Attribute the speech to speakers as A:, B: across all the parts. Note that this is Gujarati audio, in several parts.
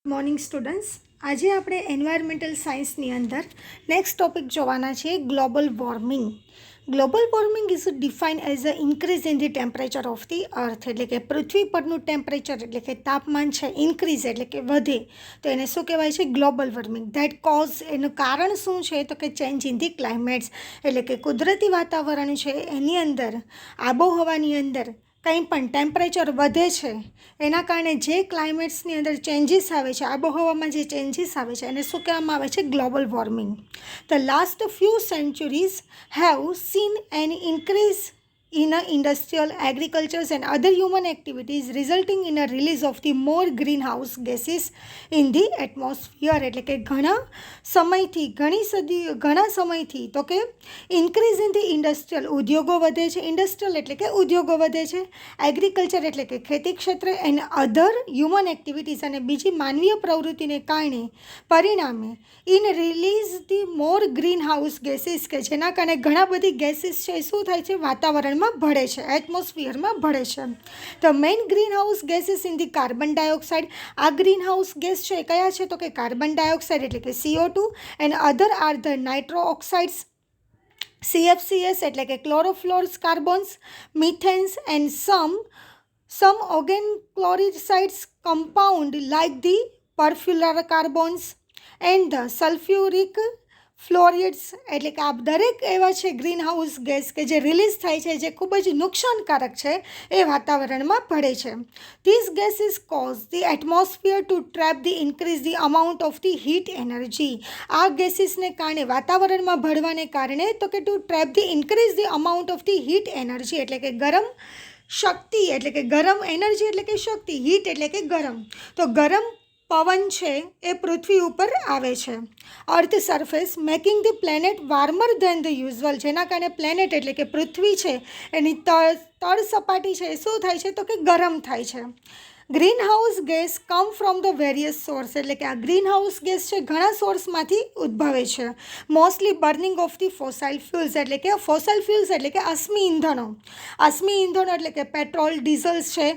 A: મોર્નિંગ સ્ટુડન્ટ્સ, આજે આપણે એન્વાયરમેન્ટલ સાયન્સની અંદર નેક્સ્ટ ટોપિક જોવાના છે global warming. Global warming is defined as a increase in the temperature of the અર્થ, એટલે કે પૃથ્વી પરનું ટેમ્પરેચર એટલે કે તાપમાન છે ઇન્ક્રીઝ એટલે કે વધે તો એને શું કહેવાય છે? Global warming. ધેટ કોઝ, એનું કારણ શું છે? તો કે ચેન્જ ઇન ધી ક્લાઇમેટ્સ, એટલે કે કુદરતી વાતાવરણ છે એની અંદર, આબોહવાની અંદર કંઈ પણ ટેમ્પરેચર વધે છે એના કારણે જે ક્લાઇમેટ્સની અંદર ચેન્જીસ આવે છે, આબોહવામાં જે ચેન્જીસ આવે છે એને શું કહેવામાં આવે છે? Global warming. The last few centuries have seen an increase in industrial, agriculture and other human activities resulting in a release of the more greenhouse gases in the atmosphere. એટલે કે ઘણા સમયથી તો કે ઇન્ક્રીઝ ઇન ધી ઇન્ડસ્ટ્રીયલ, ઉદ્યોગો વધે છે. ઇન્ડસ્ટ્રીયલ એટલે કે ઉદ્યોગો વધે છે. એગ્રીકલ્ચર એટલે કે ખેતી ક્ષેત્રે એન્ડ અધર હ્યુમન એક્ટિવિટીઝ, અને બીજી માનવીય પ્રવૃત્તિને કારણે પરિણામે in release the more green house gases, કે જેના કારણે ઘણા બધી ગેસીસ છે શું થાય છે? વાતાવરણમાં ભળે છે, એટમોસ્ફિયરમાં ભળે છે. The main green house gases in the carbon dioxide. આ ગ્રીન હાઉસ ગેસ છે કયા છે? તો કે કાર્બન ડાયોક્સાઇડ એટલે કે CO2 and other are the nitro oxides, CFCs એટલે કે chlorofluoro carbons, methanes and some organochlorides compound like the perfluorocarbons and the sulfuric fluorides. એટલે કે આ દરેક એવા છે ગ્રીન હાઉસ ગેસ કે જે રિલીઝ થાય છે, જે ખૂબ જ નુકસાનકારક છે, એ વાતાવરણમાં ભળે છે. These gases cause the atmosphere to trap the increase the amount of the heat energy. આ ગેસીસને કારણે, વાતાવરણમાં ભળવાને કારણે, તો કે to trap the increase the amount of the heat energy, એટલે કે ગરમ શક્તિ, એટલે કે ગરમ એનર્જી એટલે કે શક્તિ, હીટ એટલે કે ગરમ. તો ગરમ પવન છે એ પૃથ્વી ઉપર આવે છે, earth surface, making the planet warmer than the usual. જેના કારણે પ્લેનેટ એટલે કે પૃથ્વી છે એની તળ સપાટી છે એ શું થાય છે? તો કે ગરમ થાય છે. Greenhouse gas come from the various source, એટલે કે આ ગ્રીન હાઉસ ગેસ છે ઘણા સોર્સમાંથી ઉદ્ભવે છે. Mostly burning of the fossil fuels, એટલે કે ફોસાઇલ ફ્યુલ્સ એટલે કે અશ્મિ ઇંધણો. અશ્મિ ઇંધણો એટલે કે પેટ્રોલ, ડીઝલ્સ છે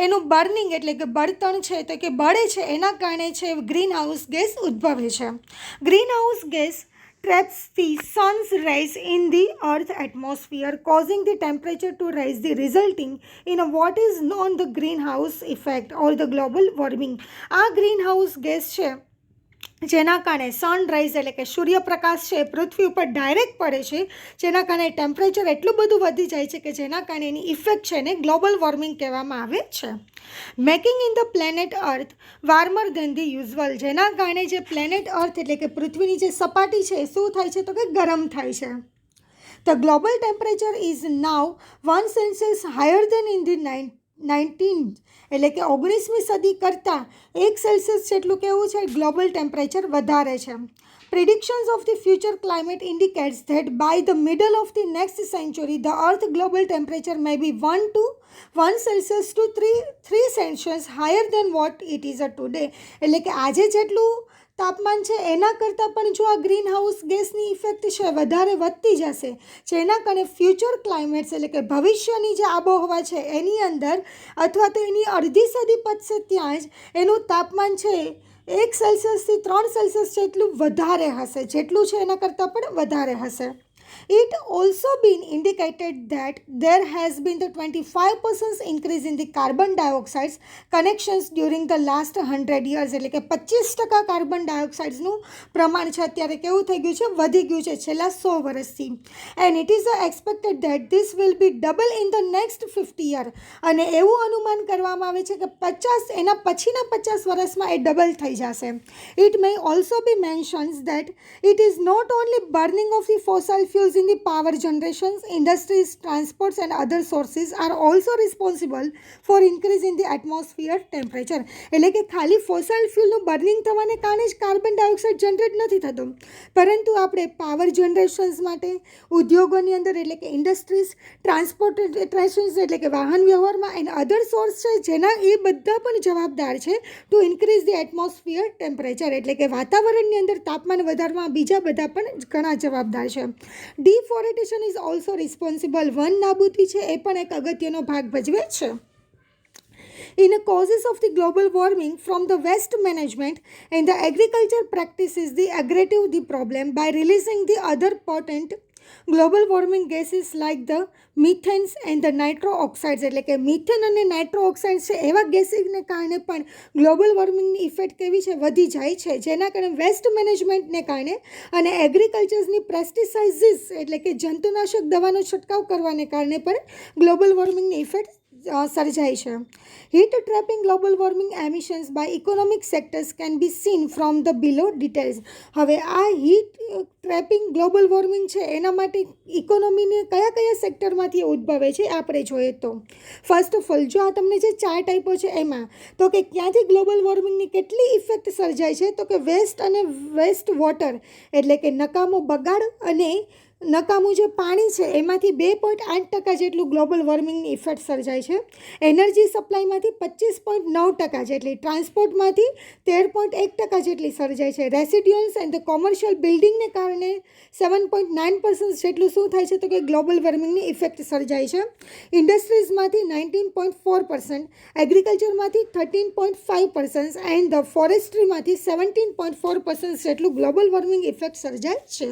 A: એનું બર્નિંગ એટલે કે બળતણ છે તો કે બળે છે, એના કારણે છે ગ્રીન હાઉસ ગેસ ઉદ્ભવે છે. Greenhouse gas traps the sun's rays in the earth's atmosphere, causing the temperature to rise, the resulting in what is known the greenhouse effect or the global warming. આ ગ્રીનહાઉસ ગેસ છે જેના કારણે સનરાઈઝ એટલે કે સૂર્યપ્રકાશ છે પૃથ્વી ઉપર ડાયરેક્ટ પડે છે, જેના કારણે ટેમ્પરેચર એટલું બધું વધી જાય છે કે જેના કારણે એની ઇફેક્ટ છે એને ગ્લોબલ વોર્મિંગ કહેવામાં આવે છે. Making in the planet earth warmer than the usual. જેના કારણે જે પ્લેનેટ અર્થ એટલે કે પૃથ્વીની જે સપાટી છે એ શું થાય છે? તો કે ગરમ થાય છે. The global temperature is now 1 Celsius higher than in the 19, એટલે કે 19મી સદી કરતાં 1 સેલ્સિયસ જેટલું કેવું છે? ગ્લોબલ ટેમ્પરેચર વધારે છે. Predictions of the future climate indicates that by the middle of the next century, the Earth global temperature may be 1 Celsius to 3 Celsius higher than what it is today. એટલે કે આજે જેટલું તાપમાન છે એના કરતાં પણ જો આ ગ્રીન હાઉસ ગેસની ઇફેક્ટ છે વધારે વધતી જશે, જેના કારણે ફ્યુચર ક્લાઇમેટ્સ એટલે કે ભવિષ્યની જે આબોહવા છે એની અંદર, અથવા તો એની અડધી સદી પતશે ત્યાં જ એનું તાપમાન છે 1 સેલ્સિયસથી 3 સેલ્સિયસ જેટલું વધારે હશે, જેટલું છે એના કરતાં પણ વધારે હશે. It also been indicated that there has been the 25% increase in the carbon dioxide connections during the last 100 years. એટલે કે 25% કાર્બન ડાયોક્સાઇડનું પ્રમાણ છે અત્યારે કેવું થઈ ગયું છે? વધી ગયું છે છેલ્લા 100 વર્ષથી. And it is expected that this will be double in the next 50 year. અને એવું અનુમાન કરવામાં આવે છે કે એના પછીના 50 વર્ષમાં એ ડબલ થઈ જશે. It may also be mentioned that it is not only burning of the fossil fuels in the power generations, industries, transports and other sources are also responsible for increase in the atmosphere temperature. એટલે કે ખાલી ફોસાઇલ ફ્યુલનું બર્નિંગ થવાને કારણે જ કાર્બન ડાયોક્સાઇડ જનરેટ નથી થતું, પરંતુ આપણે પાવર જનરેશન્સ માટે, ઉદ્યોગોની અંદર એટલે કે ઇન્ડસ્ટ્રીઝ, ટ્રાન્સપોર્ટેશન્સ એટલે કે વાહન વ્યવહારમાં એન્ડ અધર સોર્સ છે જેના એ બધા પણ જવાબદાર છે two increase the atmosphere temperature. એટલે કે વાતાવરણની અંદર તાપમાન વધારવા બીજા બધા પણ ઘણા જવાબદાર છે. Deforestation is also responsible. One નાબૂદી છે એ પણ એક અગત્યનો ભાગ ભજવે છે. In the causes of the global warming from the waste management and the agriculture practices, the aggravative the problem by releasing the other potent global warming gases like the methanes and the nitro oxides, એટલે કે મિથેન અને નાઇટ્રો ઓક્સાઇડ્સ છે એવા ગેસીસને કારણે પણ ગ્લોબલ વોર્મિંગની ઇફેક્ટ કેવી છે, વધી જાય છે, જેના કારણે વેસ્ટ મેનેજમેન્ટને કારણે અને એગ્રીકલ્ચર્સની પેસ્ટિસાઇડ્સ એટલે કે જંતુનાશક દવાનો છંટકાવ કરવાને કારણે પણ ગ્લોબલ વોર્મિંગની ઇફેક્ટ સર્જાય છે. Heat trapping global warming emissions by economic sectors can be seen from the below details. હવે આ હીટ ટ્રેપિંગ ગ્લોબલ વોર્મિંગ છે એના માટે ઇકોનોમીને કયા કયા સેક્ટરમાંથી ઉદ્ભવે છે આપણે જોઈએ તો ફર્સ્ટ ઓફ ઓલ જો આ તમને જે ચાર્ટ આપ્યો છે એમાં તો કે ક્યાંથી ગ્લોબલ વોર્મિંગની કેટલી ઇફેક્ટ સર્જાય છે તો કે વેસ્ટ અને વેસ્ટ વોટર એટલે કે નકામો બગાડ અને નકામું જે પાણી છે એમાંથી 2.8% જેટલું ગ્લોબલ વોર્મિંગની ઇફેક્ટ સર્જાય છે. એનર્જી સપ્લાયમાંથી 25.9% જેટલી, ટ્રાન્સપોર્ટમાંથી 13.1% જેટલી સર્જાય છે. રેસિડ્યુઅલ્સ એન્ડ ધ કોમર્શિયલ બિલ્ડિંગને કારણે 7.9% જેટલું શું થાય છે તો કે ગ્લોબલ વોર્મિંગની ઇફેક્ટ સર્જાય છે. ઇન્ડસ્ટ્રીઝમાંથી 19.4%, એગ્રીકલ્ચરમાંથી 13.5% એન્ડ ધ ફોરેસ્ટ્રીમાંથી 17.4% જેટલું ગ્લોબલ વોર્મિંગ ઇફેક્ટ સર્જાય છે.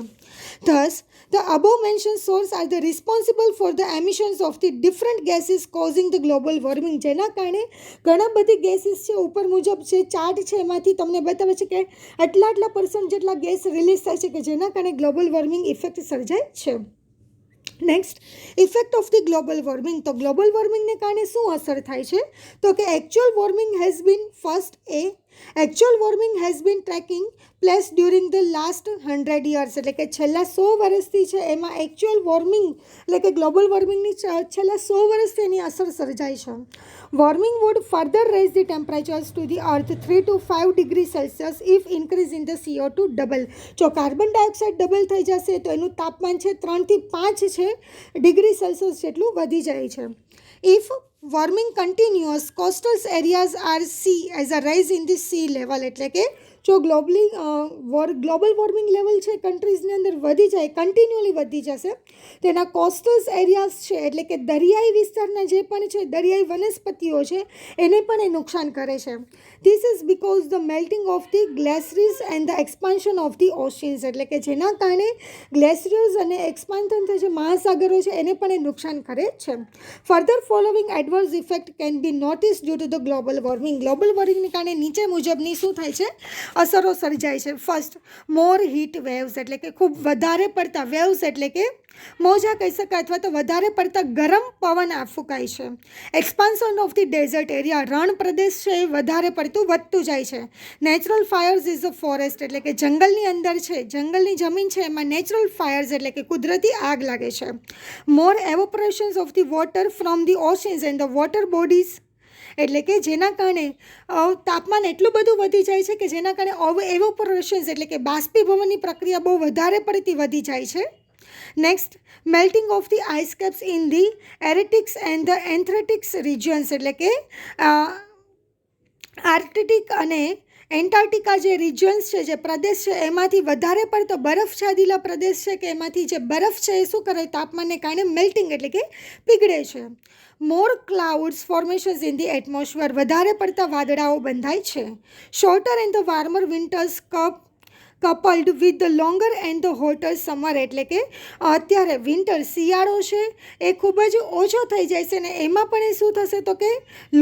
A: Thus the above mentioned sources are the responsible for the emissions of the different gases causing the global warming. જેના કારણે ઘણા બધી ગેસીસ છે ઉપર મુજબ છે ચાર્ટ છે એમાંથી તમને બતાવે છે કે આટલા % જેટલા ગેસ રિલીઝ થાય છે કે જેના કારણે ગ્લોબલ વોર્મિંગ ઇફેક્ટ સર્જાય છે. Next effect of the global warming. તો ગ્લોબલ વોર્મિંગને કારણે શું અસર થાય છે તો કે actual warming has been actual warming has been taking place during the last 100 years, એટલે કે છેલ્લા 100 વર્ષથી છે એમાં એકચ્યુઅલ વોર્મિંગ એટલે કે ગ્લોબલ વોર્મિંગની છેલ્લા 100 વર્ષથી એની અસર સર્જાય છે. Warming would further raise the temperatures to the earth 3 to 5 degree Celsius if increase in the CO2 double. જો કાર્બન ડાયોક્સાઇડ ડબલ થઈ જશે તો એનું તાપમાન છે 3 થી 5 છે ડિગ્રી સેલ્સિયસ જેટલું વધી જાય છે. If warming continuous coastal areas are see as a rise in the sea level, એટલે કે જો ગ્લોબલ વોર્મિંગ લેવલ છે કન્ટ્રીઝની અંદર વધી જાય, કન્ટિન્યુઅલી વધી જશે, તેના કોસ્ટલ એરિયાઝ છે એટલે કે દરિયાઈ વિસ્તારના જે પણ છે દરિયાઈ વનસ્પતિઓ છે એને પણ એ નુકસાન કરે છે. This is because the melting of the glaciers and the expansion of the oceans, એટલે કે જેના કારણે ગ્લેશિયર્સ અને એક્સપાન્શન થાય છે મહાસાગરો છે એને પણ એ નુકસાન કરે છે. Further following adverse effect can be notice due to the global warming. Global વોર્મિંગને કારણે નીચે મુજબની શું થાય છે અસરો સર્જાય છે. ફર્સ્ટ મોર હીટ વેવ્સ, એટલે કે ખૂબ વધારે પડતા વેવ્સ એટલે કે મોજા કહી શકાય અથવા તો વધારે પડતા ગરમ પવન ફૂંકાય છે. Expansion of the desert area, રણ પ્રદેશ છે એ વધારે પડતું વધતું જાય છે. Natural fires is a forest, એટલે કે જંગલની અંદર છે જંગલની જમીન છે એમાં નેચરલ ફાયર્સ એટલે કે કુદરતી આગ લાગે છે. More evaporations of the water from the oceans and the water bodies, એટલે કે જેના કારણે તાપમાન એટલું બધું વધી જાય છે કે જેના કારણે એવોપરેશન્સ એટલે કે બાષ્પીભવનની પ્રક્રિયા બહુ વધારે પડતી વધી જાય છે. Next melting of the ice caps in the arctics and the antarctics regions, એટલે કે આર્કટિક અને એન્ટાર્કટિકા જે રિજિયન્સ છે જે પ્રદેશ છે એમાંથી વધારે પડતો બરફ છાદીલા પ્રદેશ છે કે એમાંથી જે બરફ છે એ શું કરે તાપમાનને કારણે મેલ્ટિંગ એટલે કે પીગળે છે. More clouds formations in the atmosphere, વધારે પડતા વાદળાઓ બંધાય છે. Shorter and the warmer winters coupled with the longer and the hotter summer, એટલે કે અત્યારે વિન્ટર શિયાળો છે એ ખૂબ જ ઓછો થઈ જાય છે અને એમાં પણ એ શું થશે તો કે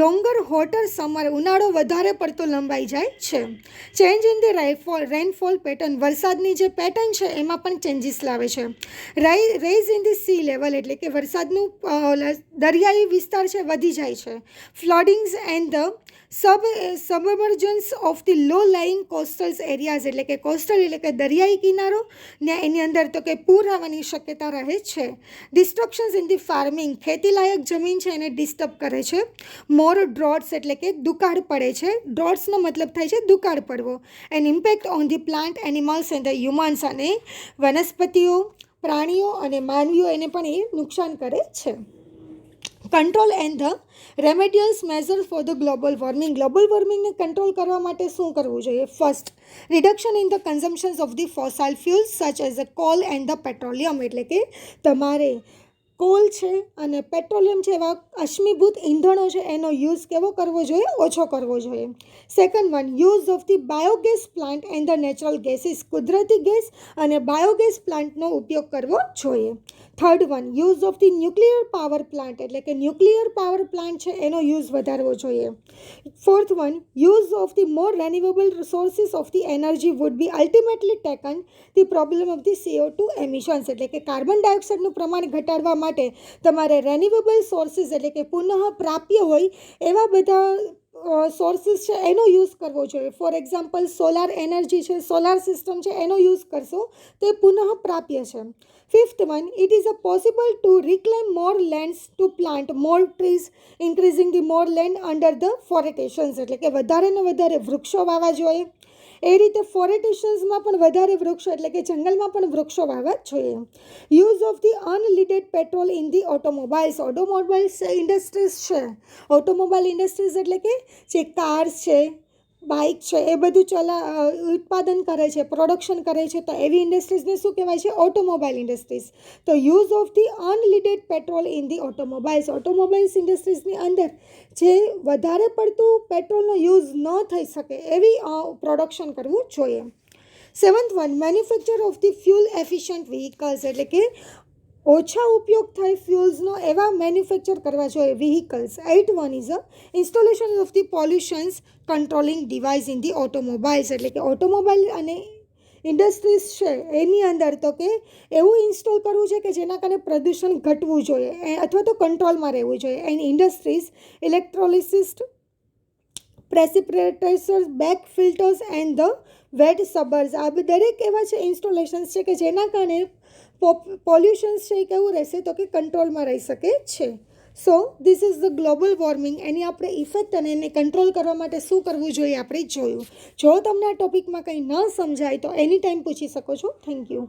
A: લોંગર હોટર સમર ઉનાળો વધારે પડતો લંબાઈ જાય છે. Change in the rainfall pattern, વરસાદની જે પેટર્ન છે એમાં પણ ચેન્જીસ લાવે છે. Raise in the sea level, એટલે કે વરસાદનું દરિયાઈ વિસ્તાર છે વધી જાય છે. Floodings and the submergence of the low lying coastal areas, એટલે કે કોસ્ટલ એટલે કે દરિયાઈ કિનારો ને એની અંદર તો કે પૂર આવવાની શક્યતા રહે છે. ડિસ્ટ્રક્શન્સ ઇન ધી ફાર્મિંગ, ખેતીલાયક જમીન છે એને ડિસ્ટર્બ કરે છે. મોર ડ્રોટ્સ, એટલે કે દુકાળ પડે છે. ડ્રોટ્સનો મતલબ થાય છે દુકાળ પડવો. And impact on the plant animals and the humans, અને વનસ્પતિઓ પ્રાણીઓ અને માનવીઓ એને પણ એ નુકસાન કરે છે. Control and the remedials measure for the global warming. Global વોર્મિંગને કંટ્રોલ કરવા માટે શું કરવું જોઈએ? First reduction in the consumptions of the fossil fuels such as a coal and the petroleum, એટલે કે તમારે કોલ છે અને પેટ્રોલિયમ છે એવા અશ્મિભૂત ઇંધણો છે એનો યુઝ કેવો કરવો જોઈએ? ઓછો કરવો જોઈએ. Second one, use of the biogas plant and the natural gases, કુદરતી ગેસ અને બાયોગેસ પ્લાન્ટનો ઉપયોગ કરવો જોઈએ. Third one, use of the nuclear power plant, એટલે કે ન્યુક્લિયર પાવર પ્લાન્ટ છે એનો યુઝ વધારવો જોઈએ. Fourth one, use of the more renewable resources of the energy would be ultimately taken the problem of the CO2 emissions, એટલે કે કાર્બન ડાયોક્સાઇડનું પ્રમાણ ઘટાડવા માટે તમારે રેન્યુએબલ સોર્સિસ એટલે કે પુનઃ પ્રાપ્ય હોય એવા બધા સોર્સિસ છે એનો યુઝ કરવો જોઈએ. ફોર એક્ઝામ્પલ સોલાર એનર્જી છે, સોલાર સિસ્ટમ છે એનો યુઝ કરશો તે પુનઃ પ્રાપ્ય છે. Fifth one, it is a possible to reclaim more lands to plant more trees, increasing the more land under the forestations, એટલે કે વધારે ને વધારે વૃક્ષો વાવવા જોઈએ. એ રીતે ફોરેટેશન્સમાં પણ વધારે વૃક્ષો એટલે કે જંગલમાં પણ વૃક્ષો વાવવા જોઈએ. Use of the unleaded petrol in the automobiles, automobiles industries છે, ઓટોમોબાઈલ ઇન્ડસ્ટ્રીઝ એટલે કે જે કાર્સ છે, બાઇક છે એ બધું ઉત્પાદન કરે છે, પ્રોડક્શન કરે છે, તો એવી ઇન્ડસ્ટ્રીઝને શું કહેવાય છે? Automobile industries. તો use of the unleaded petrol in the automobiles ઇન્ડસ્ટ્રીઝની અંદર જે વધારે પડતું પેટ્રોલનો યુઝ ન થઈ શકે એવી પ્રોડક્શન કરવું જોઈએ. Seventh one, manufacture of the fuel efficient vehicles, એટલે કે ઓછા ઉપયોગ થાય ફ્યુલ્સનો એવા મેન્યુફેક્ચર કરવા જોઈએ vehicles. 8 one is a installation of the pollutions controlling device in the automobiles, એટલે કે ઓટોમોબાઈલ અને ઇન્ડસ્ટ્રીઝ છે એની અંદર તો કે એવું ઇન્સ્ટોલ કરવું છે કે જેના કારણે પ્રદૂષણ ઘટવું જોઈએ અથવા તો કંટ્રોલમાં રહેવું જોઈએ. And industries electrolysist, precipitators, bag filters and the wet scrubbers, આ દરેક એવા છે ઇન્સ્ટોલેશન્સ છે કે જેના કારણે પોલ્યુશન્સ છે એ કેવું રહેશે? તો કે કંટ્રોલમાં રહી શકે છે. So this is the global warming. એની આપણે ઇફેક્ટ અને એને કંટ્રોલ કરવા માટે શું કરવું જોઈએ આપણે જોયું. જો તમને આ ટોપિકમાં કંઈ ન સમજાય તો એની ટાઈમ પૂછી શકો છો. Thank you.